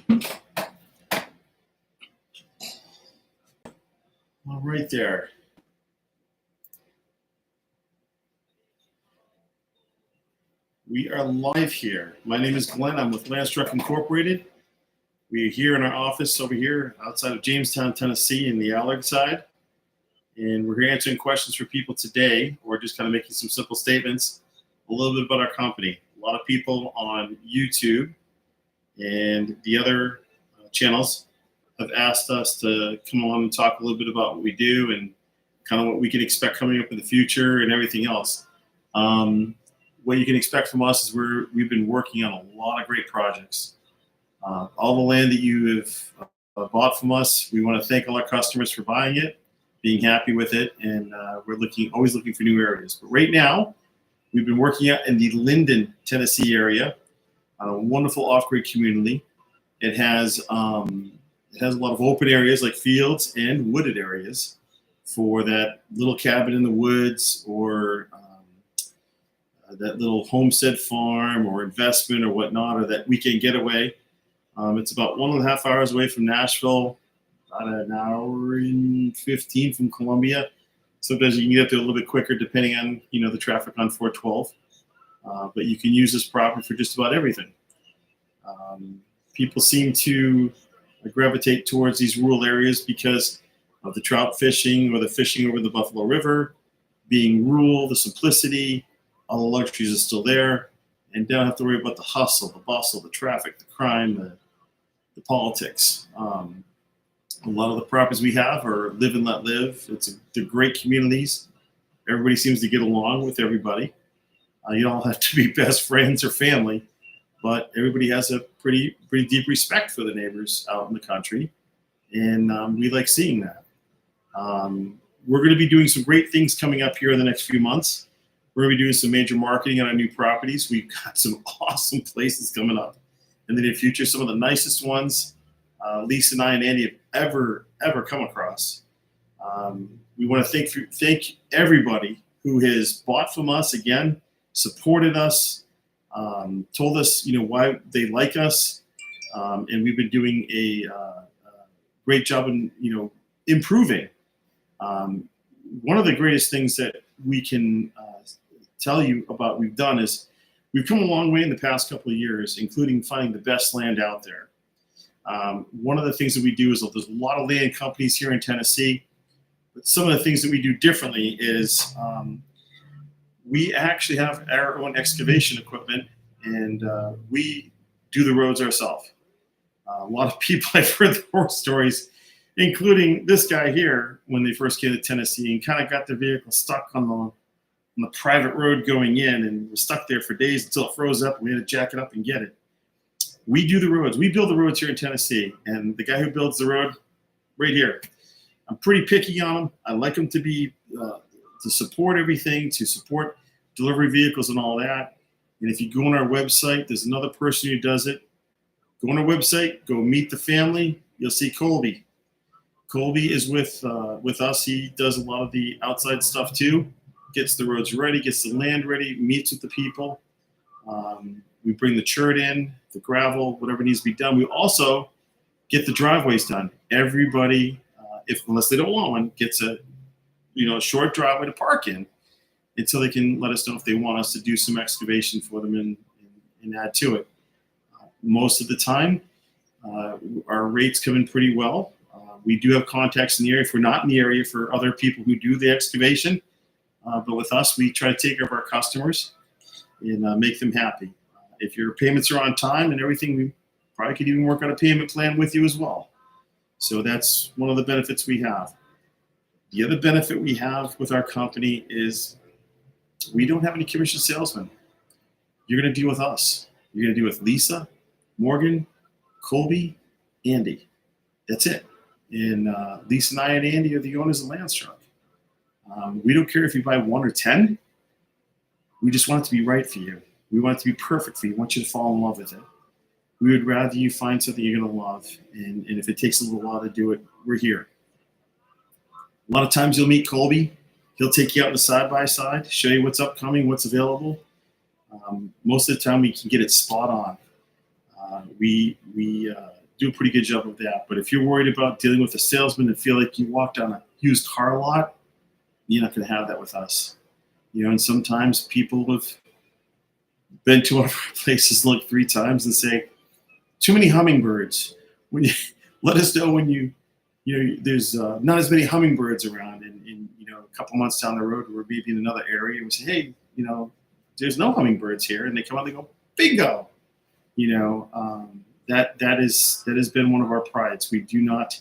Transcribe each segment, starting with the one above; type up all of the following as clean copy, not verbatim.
All right there. We are live here. My name is Glenn. I'm with Landstruck Incorporated. We are here in our office over here outside of Jamestown, Tennessee, in the Allard side. And we're here answering questions for people today, or just kind of making some simple statements, a little bit about our company. A lot of people on YouTube and the other channels have asked us to come on and talk a little bit about what we do and kind of what we can expect coming up in the future and everything else. What you can expect from us is we've been working on a lot of great projects. All the land that you have bought from us, we want to thank all our customers for buying it, being happy with it, and we're always looking for new areas. But right now, we've been working out in the Linden, Tennessee area, a wonderful off-grid community. It has a lot of open areas like fields and wooded areas for that little cabin in the woods, or that little homestead farm or investment or whatnot, or that weekend getaway. It's about 1.5 hours away from Nashville, about an hour and 15 from Columbia. Sometimes you can get up there a little bit quicker depending on the traffic on 412. But you can use this property for just about everything. People seem to gravitate towards these rural areas because of the trout fishing or the fishing over the Buffalo River, being rural, the simplicity, all the luxuries are still there, and don't have to worry about the hustle, the bustle, the traffic, the crime, the politics. A lot of the properties we have are live and let live. They're great communities. Everybody seems to get along with everybody. You don't have to be best friends or family, but everybody has a pretty deep respect for the neighbors out in the country, and we like seeing that. We're going to be doing some great things coming up here in the next few months. We're going to be doing some major marketing on our new properties. We've got some awesome places coming up in the near future, some of the nicest ones Lisa and I and Andy have ever come across. We want to thank everybody who has bought from us, again, supported us, told us why they like us, and we've been doing a great job in improving. One of the greatest things that we can tell you about we've done is we've come a long way in the past couple of years, including finding the best land out there. One of the things that we do is there's a lot of land companies here in Tennessee, but some of the things that we do differently is we actually have our own excavation equipment, and we do the roads ourselves. A lot of people, I've heard the horror stories, including this guy here, when they first came to Tennessee and kind of got their vehicle stuck on the private road going in, and was stuck there for days until it froze up, and we had to jack it up and get it. We do the roads. We build the roads here in Tennessee, and the guy who builds the road right here, I'm pretty picky on him. I like him to be to support everything, to support delivery vehicles and all that. And if you go on our website, there's another person who does it. Go on our website, go meet the family. You'll see Colby. Colby is with us. He does a lot of the outside stuff too. Gets the roads ready, gets the land ready, meets with the people. We bring the chert in, the gravel, whatever needs to be done. We also get the driveways done. Everybody, unless they don't want one, gets a short driveway to park in until they can let us know if they want us to do some excavation for them and add to it. Most of the time, our rates come in pretty well. We do have contacts in the area, if we're not in the area, for other people who do the excavation. But with us, we try to take care of our customers and make them happy. If your payments are on time and everything, we probably could even work on a payment plan with you as well. So that's one of the benefits we have. The other benefit we have with our company is we don't have any commission salesmen. You're going to deal with us. You're going to deal with Lisa, Morgan, Colby, Andy. That's it. And Lisa and I and Andy are the owners of Landstruck. We don't care if you buy 1 or 10. We just want it to be right for you. We want it to be perfect for you. We want you to fall in love with it. We would rather you find something you're going to love. And if it takes a little while to do it, we're here. A lot of times you'll meet Colby. He'll take you out in the side-by-side, show you what's upcoming, what's available. Most of the time we can get it spot on. We do a pretty good job of that. But if you're worried about dealing with a salesman and feel like you walked on a used car lot, you're not going to have that with us. And sometimes people have been to our places, look 3 times and say, too many hummingbirds. When you let us know when there's not as many hummingbirds around, and a couple months down the road, we're maybe in another area, and we say, hey, there's no hummingbirds here, and they come out, and they go, bingo. That has been one of our prides. We do not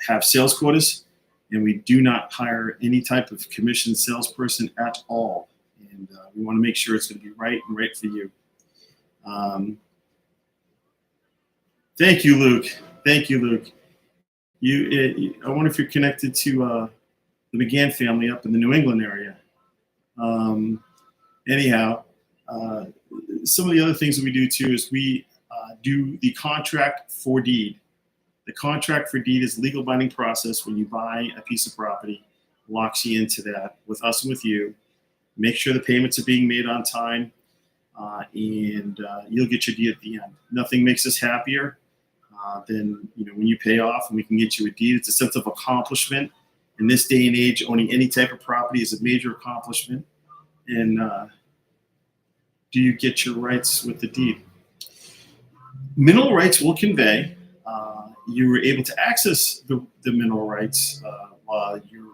have sales quotas, and we do not hire any type of commissioned salesperson at all. And we want to make sure it's going to be right and right for you. Thank you, Luke. Thank you, Luke. I wonder if you're connected to the McGann family up in the New England area. Anyhow, some of the other things that we do too is we do the contract for deed. The contract for deed is a legal binding process when you buy a piece of property, locks you into that with us and with you. Make sure the payments are being made on time, and you'll get your deed at the end. Nothing makes us happier than when you pay off and we can get you a deed. It's a sense of accomplishment. In this day and age, owning any type of property is a major accomplishment. And do you get your rights with the deed? Mineral rights will convey. You were able to access the mineral rights while you're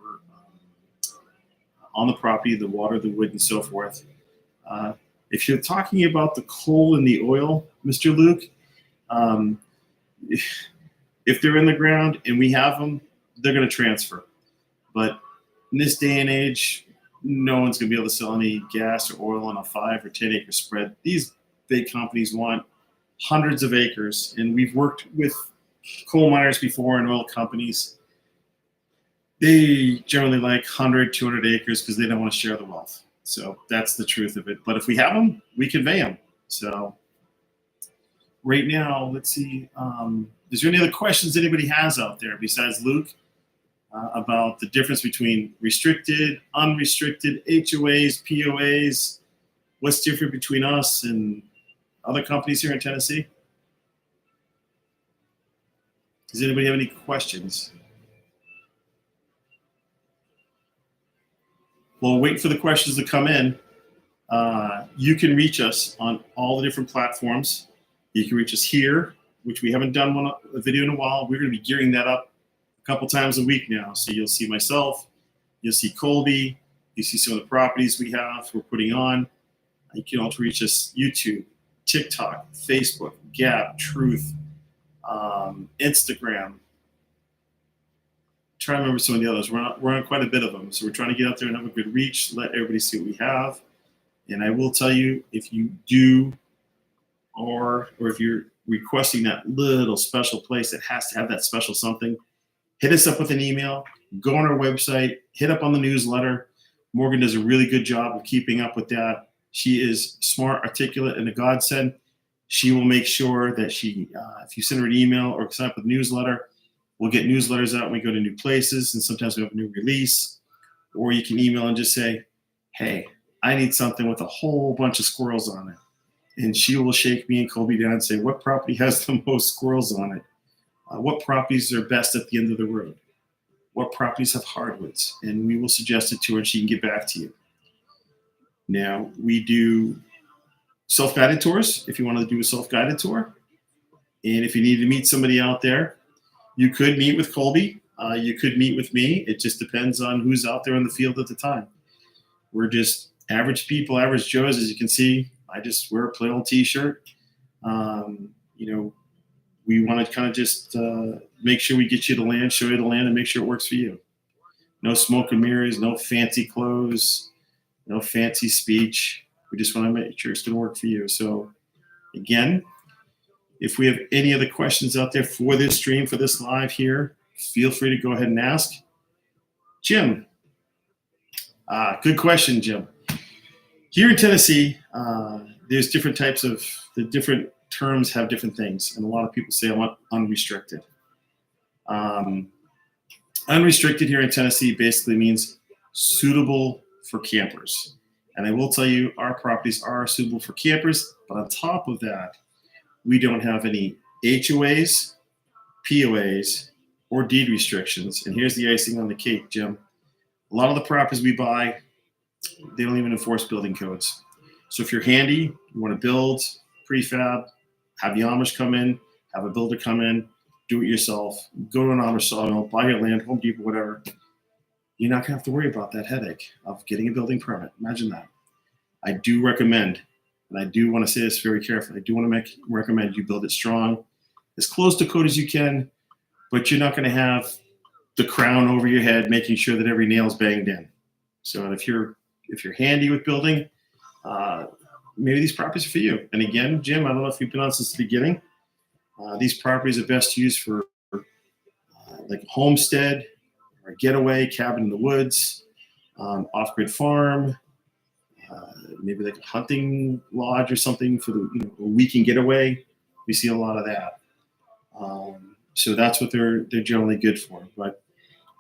on the property, the water, the wood, and so forth. If you're talking about the coal and the oil, Mr. Luke, if they're in the ground and we have them, they're going to transfer. But in this day and age, no one's going to be able to sell any gas or oil on a 5 or 10 acre spread. These big companies want hundreds of acres, and we've worked with coal miners before and oil companies. They generally like 100, 200 acres because they don't want to share the wealth. So that's the truth of it. But if we have them, we convey them. So right now, let's see. Is there any other questions anybody has out there besides Luke about the difference between restricted, unrestricted, HOAs, POAs? What's different between us and other companies here in Tennessee? Does anybody have any questions? Well, wait for the questions to come in. You can reach us on all the different platforms. You can reach us here, which we haven't done a video in a while. We're going to be gearing that up a couple times a week now. So you'll see myself, you'll see Colby, you see some of the properties we're putting on. You can also reach us YouTube, TikTok, Facebook, Gap, Truth, Instagram. Try to remember some of the others. We're on quite a bit of them. So we're trying to get out there and have a good reach, let everybody see what we have. And I will tell you, if you do, or if you're requesting that little special place that has to have that special something, hit us up with an email, go on our website, hit up on the newsletter. Morgan does a really good job of keeping up with that. She is smart, articulate, and a godsend. She will make sure that if you send her an email or sign up with a newsletter, we'll get newsletters out when we go to new places, and sometimes we have a new release. Or you can email and just say, hey, I need something with a whole bunch of squirrels on it. And she will shake me and Colby down and say, what property has the most squirrels on it? What properties are best at the end of the road? What properties have hardwoods? And we will suggest it to her and she can get back to you. Now, we do self-guided tours if you want to do a self-guided tour. And if you need to meet somebody out there, you could meet with Colby. You could meet with me. It just depends on who's out there in the field at the time. We're just average people, average Joes, as you can see. I just wear a plain old T-shirt. We want to kind of just make sure we get you the land, show you the land, and make sure it works for you. No smoke and mirrors, no fancy clothes, no fancy speech. We just want to make sure it's going to work for you. So, again, if we have any other questions out there for this stream, for this live here, feel free to go ahead and ask. Jim. Good question, Jim. Here in Tennessee, there's different types of, the different terms have different things. And a lot of people say, I want unrestricted. Unrestricted here in Tennessee basically means suitable for campers. And I will tell you, our properties are suitable for campers. But on top of that, we don't have any HOAs, POAs, or deed restrictions. And here's the icing on the cake, Jim. A lot of the properties we buy, they don't even enforce building codes. So if you're handy, you want to build, prefab, have the Amish come in, have a builder come in, do it yourself, go to an Amish sawmill, buy your land, Home Depot, whatever. You're not going to have to worry about that headache of getting a building permit. Imagine that. I do recommend, and I do want to say this very carefully, I do want to recommend you build it strong, as close to code as you can, but you're not going to have the crown over your head making sure that every nail's banged in. So if you're handy with building, maybe these properties are for you. And again, Jim, I don't know if you've been on since the beginning. These properties are best used for like a homestead or a getaway, cabin in the woods, off-grid farm, maybe like a hunting lodge or something for the a weekend getaway. We see a lot of that. So that's what they're generally good for. But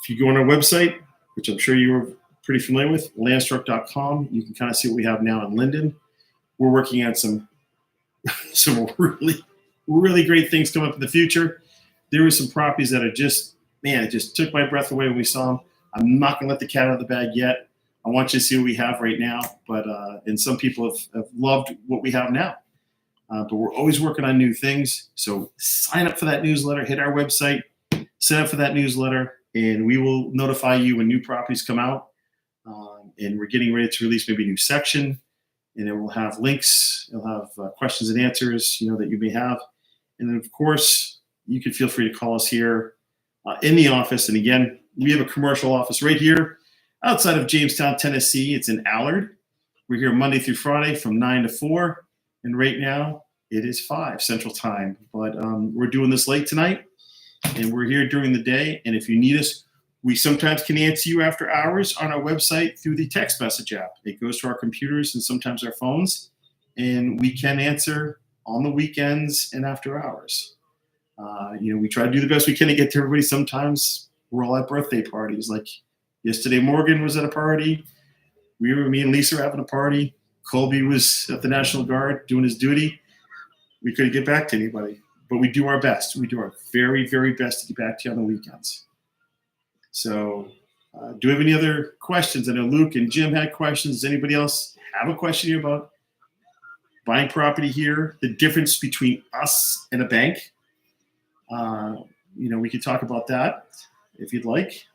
if you go on our website, which I'm sure you're pretty familiar with, landstruck.com, you can kind of see what we have now in Linden. We're working on some really, really great things coming up in the future. There were some properties that are just, man, it just took my breath away when we saw them. I'm not going to let the cat out of the bag yet. I want you to see what we have right now. But and some people have loved what we have now. But we're always working on new things. So sign up for that newsletter, hit our website, sign up for that newsletter, and we will notify you when new properties come out. And we're getting ready to release maybe a new section, and it will have links. It'll have questions and answers, that you may have. And then, of course, you can feel free to call us here in the office. And again, we have a commercial office right here outside of Jamestown, Tennessee. It's in Allard. We're here Monday through Friday from 9 to 4. And right now it is 5 Central Time. But we're doing this late tonight, and we're here during the day. And if you need us, we sometimes can answer you after hours on our website through the text message app. It goes to our computers and sometimes our phones, and we can answer on the weekends and after hours. We try to do the best we can to get to everybody. Sometimes we're all at birthday parties. Like yesterday, Morgan was at a party. Me and Lisa were having a party. Colby was at the National Guard doing his duty. We couldn't get back to anybody, but we do our best. We do our very, very best to get back to you on the weekends. So do we have any other questions? I know Luke and Jim had questions. Does anybody else have a question here about buying property here, the difference between us and a bank? We could talk about that if you'd like.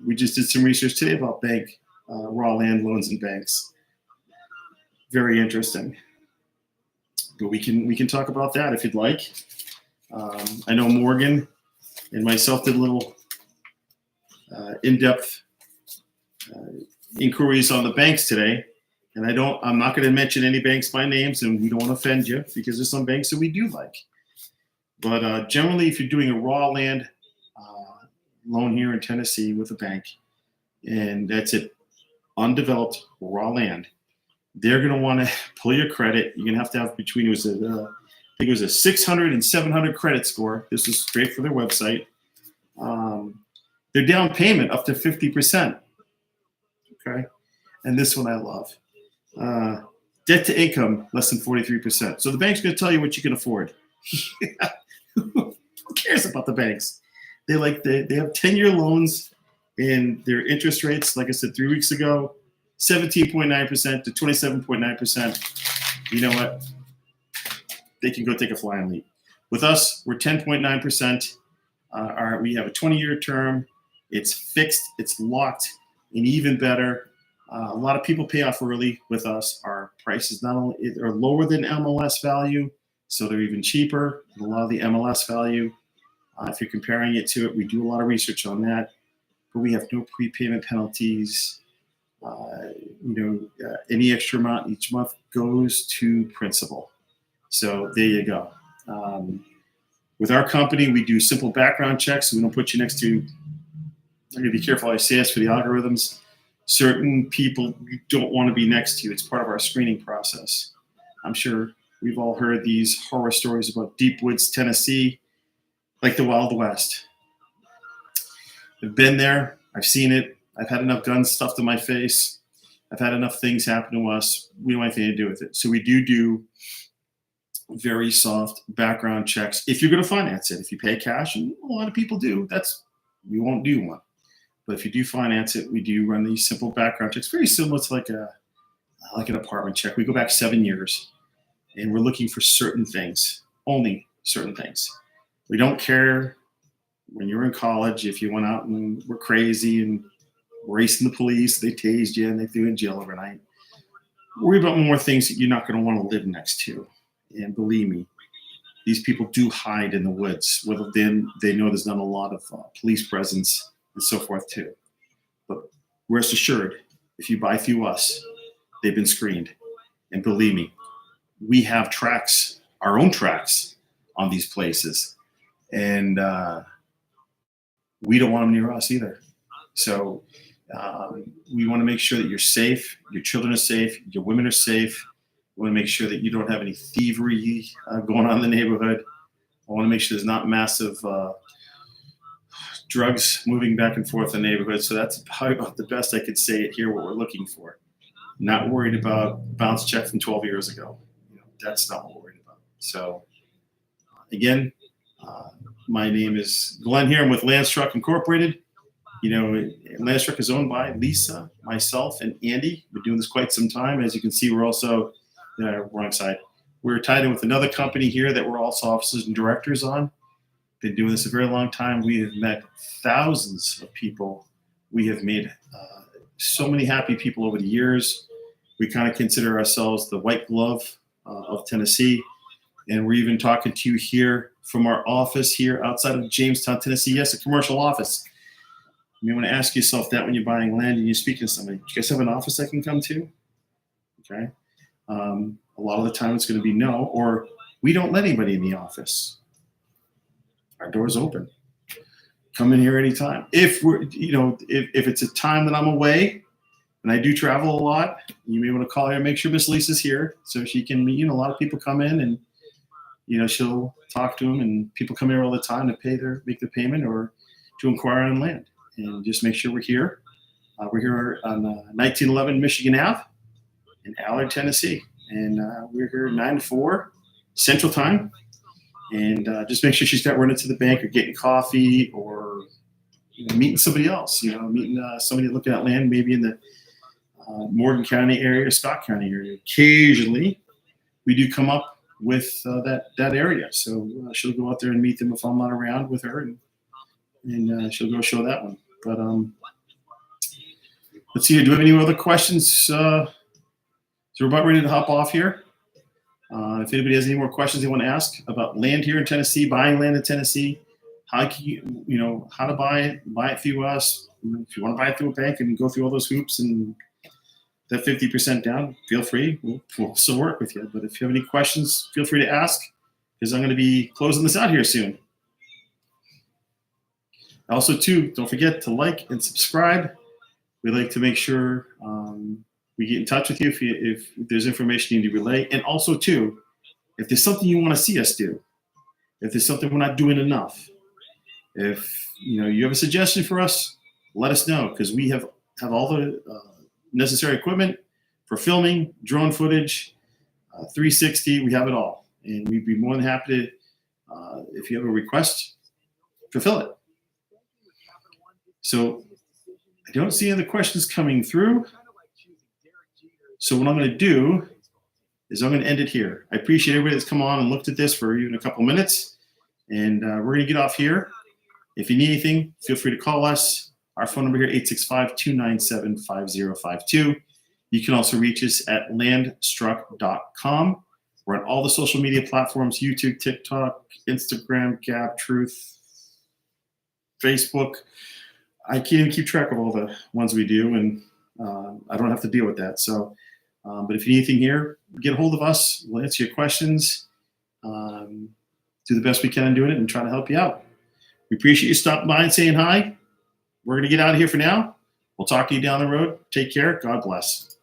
We just did some research today about bank raw land loans and banks. Very interesting. But we can talk about that if you'd like. I know Morgan and myself did a little in-depth inquiries on the banks today, and I'm not going to mention any banks by names, and we don't want to offend you because there's some banks that we do like. But generally, if you're doing a raw land loan here in Tennessee with a bank, and that's it, undeveloped raw land, they're going to want to pull your credit. You're going to have between, I think it was a 600 and 700 credit score. This is straight for their website. Their down payment up to 50%. Okay. And this one I love. Debt to income less than 43%. So the bank's going to tell you what you can afford. Who cares about the banks? They have 10-year loans, and their interest rates, like I said 3 weeks ago, 17.9% to 27.9%. You know what? They can go take a flying leap. With us, we're 10.9%. We have a 20-year term. It's fixed. It's locked. And even better, a lot of people pay off early with us. Our prices not only are lower than MLS value, so they're even cheaper than a lot of the MLS value. If you're comparing it to it, we do a lot of research on that. But we have no prepayment penalties. Any extra amount each month goes to principal. So there you go. With our company, we do simple background checks. So we don't put you next to, I'm going to be careful how I say this for the algorithms. Certain people you don't want to be next to you. It's part of our screening process. I'm sure we've all heard these horror stories about deep woods, Tennessee, like the Wild West. I've been there. I've seen it. I've had enough guns stuffed in my face. I've had enough things happen to us. We don't have anything to do with it. So we do very soft background checks. If you're going to finance it, if you pay cash, and a lot of people do, we won't do one. But if you do finance it, we do run these simple background checks, very similar to like an apartment check. We go back 7 years, and we're looking for certain things, only certain things. We don't care when you were in college if you went out and were crazy and racing the police, they tased you and they threw you in jail overnight. Worry about more things that you're not going to want to live next to. And believe me, these people do hide in the woods. Well, then they know there's not a lot of police presence and so forth too. But rest assured, if you buy through us, they've been screened. And believe me, we have tracks, our own tracks on these places. And we don't want them near us either. So we want to make sure that you're safe, your children are safe, your women are safe. We want to make sure that you don't have any thievery going on in the neighborhood. I want to make sure there's not massive drugs moving back and forth in the neighborhood. So that's probably about the best I could say it here, what we're looking for. Not worried about bounce check from 12 years ago. That's not what we're worried about. So again, my name is Glenn here. I'm with Landstruck Incorporated. Landstruck is owned by Lisa, myself, and Andy. We've been doing this quite some time. As you can see, we're also, wrong side. We're tied in with another company here that we're also officers and directors on. Been doing this a very long time. We have met thousands of people. We have made so many happy people over the years. We kind of consider ourselves the white glove of Tennessee. And we're even talking to you here from our office here outside of Jamestown, Tennessee. Yes, a commercial office. You may want to ask yourself that when you're buying land and you're speaking to somebody. Do you guys have an office I can come to? Okay. A lot of the time it's going to be no, or we don't let anybody in the office. Our door's open. Come in here anytime. If if it's a time that I'm away and I do travel a lot, you may want to call her and make sure Miss Lisa's here so she can meet. A lot of people come in and she'll talk to them, and people come here all the time to make the payment or to inquire on land. And just make sure we're here. We're here on 1911 Michigan Ave in Allard, Tennessee. And we're here 9 to 4 Central Time. And just make sure she's not running to the bank or getting coffee or meeting somebody else, meeting somebody looking at land maybe in the Morgan County area or Scott County area. Occasionally, we do come up with that area. So she'll go out there and meet them if I'm not around with her. And she'll go show that one. But let's see. Do you have any other questions? So we're about ready to hop off here. If anybody has any more questions they want to ask about land here in Tennessee, buying land in Tennessee, how can you, how to buy it through us. If you want to buy it through a bank and go through all those hoops and that 50% down, feel free. We'll still work with you. But if you have any questions, feel free to ask, because I'm going to be closing this out here soon. Also, too, don't forget to like and subscribe. We like to make sure we get in touch with you if there's information you need to relay. And also, too, if there's something you want to see us do, if there's something we're not doing enough, if you have a suggestion for us, let us know, because we have all the necessary equipment for filming, drone footage, 360. We have it all, and we'd be more than happy to, if you have a request, fulfill it. So I don't see any other questions coming through. So what I'm going to do is I'm going to end it here. I appreciate everybody that's come on and looked at this for even a couple minutes. And we're going to get off here. If you need anything, feel free to call us. Our phone number here, 865-297-5052. You can also reach us at landstruck.com. We're on all the social media platforms: YouTube, TikTok, Instagram, Gab, Truth, Facebook. I can't even keep track of all the ones we do, and I don't have to deal with that. So, but if you need anything here, get a hold of us. We'll answer your questions, do the best we can in doing it, and try to help you out. We appreciate you stopping by and saying hi. We're going to get out of here for now. We'll talk to you down the road. Take care. God bless.